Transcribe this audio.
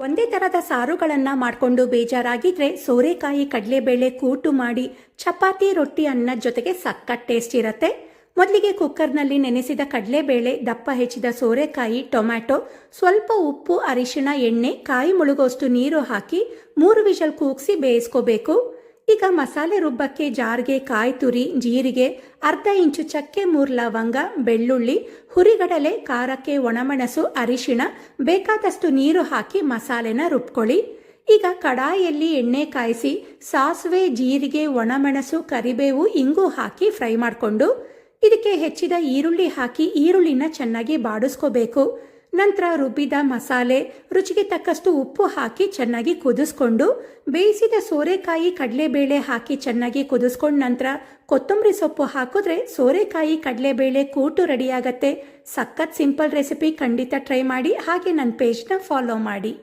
ಒಂದೇ ಥರದ ಸಾರುಗಳನ್ನು ಮಾಡಿಕೊಂಡು ಬೇಜಾರಾಗಿದ್ರೆ ಸೋರೆಕಾಯಿ ಕಡಲೆಬೇಳೆ ಕೂಟು ಮಾಡಿ ಚಪಾತಿ ರೊಟ್ಟಿ ಅನ್ನದ ಜೊತೆಗೆ ಸಖತ್ ಟೇಸ್ಟ್ ಇರುತ್ತೆ. ಮೊದಲಿಗೆ ಕುಕ್ಕರ್ನಲ್ಲಿ ನೆನೆಸಿದ ಕಡಲೆಬೇಳೆ, ದಪ್ಪ ಹೆಚ್ಚಿದ ಸೋರೆಕಾಯಿ, ಟೊಮ್ಯಾಟೊ, ಸ್ವಲ್ಪ ಉಪ್ಪು, ಅರಿಶಿಣ, ಎಣ್ಣೆ, ಕಾಯಿ ಮುಳುಗೋಷ್ಟು ನೀರು ಹಾಕಿ 3 ವಿಷಲ್ ಕೂಗಿಸಿ ಬೇಯಿಸ್ಕೋಬೇಕು. ಈಗ ಮಸಾಲೆ ರುಬ್ಬಕ್ಕೆ ಜಾರ್ಗೆ ಕಾಯಿ ತುರಿ, ಜೀರಿಗೆ, ಅರ್ಧ ಇಂಚು ಚಕ್ಕೆ, 3 ಲವಂಗ, ಬೆಳ್ಳುಳ್ಳಿ, ಹುರಿಗಡಲೆ, ಖಾರಕ್ಕೆ ಒಣಮೆಣಸು, ಅರಿಶಿಣ, ಬೇಕಾದಷ್ಟು ನೀರು ಹಾಕಿ ಮಸಾಲೆನ ರುಬ್ಕೊಳ್ಳಿ. ಈಗ ಕಡಾಯಿಯಲ್ಲಿ ಎಣ್ಣೆ ಕಾಯಿಸಿ ಸಾಸಿವೆ, ಜೀರಿಗೆ, ಒಣಮೆಣಸು, ಕರಿಬೇವು, ಇಂಗು ಹಾಕಿ ಫ್ರೈ ಮಾಡಿಕೊಂಡು ಇದಕ್ಕೆ ಹೆಚ್ಚಿದ ಈರುಳ್ಳಿ ಹಾಕಿ ಈರುಳ್ಳಿನ ಚೆನ್ನಾಗಿ ಬಾಡಿಸ್ಕೋಬೇಕು. ನಂತರ ರುಬ್ಬಿದ ಮಸಾಲೆ, ರುಚಿಗೆ ತಕ್ಕಷ್ಟು ಉಪ್ಪು ಹಾಕಿ ಚೆನ್ನಾಗಿ ಕುದಿಸ್ಕೊಂಡು ಬೇಯಿಸಿದ ಸೋರೆಕಾಯಿ ಕಡಲೆಬೇಳೆ ಹಾಕಿ ಚೆನ್ನಾಗಿ ಕುದಿಸ್ಕೊಂಡ ನಂತರ ಕೊತ್ತಂಬರಿ ಸೊಪ್ಪು ಹಾಕಿದ್ರೆ ಸೋರೆಕಾಯಿ ಕಡಲೆಬೇಳೆ ಕೂಟು ರೆಡಿಯಾಗತ್ತೆ. ಸಖತ್ ಸಿಂಪಲ್ ರೆಸಿಪಿ, ಖಂಡಿತ ಟ್ರೈ ಮಾಡಿ. ಹಾಗೆ ನನ್ನ ಪೇಜ್ನ ಫಾಲೋ ಮಾಡಿ.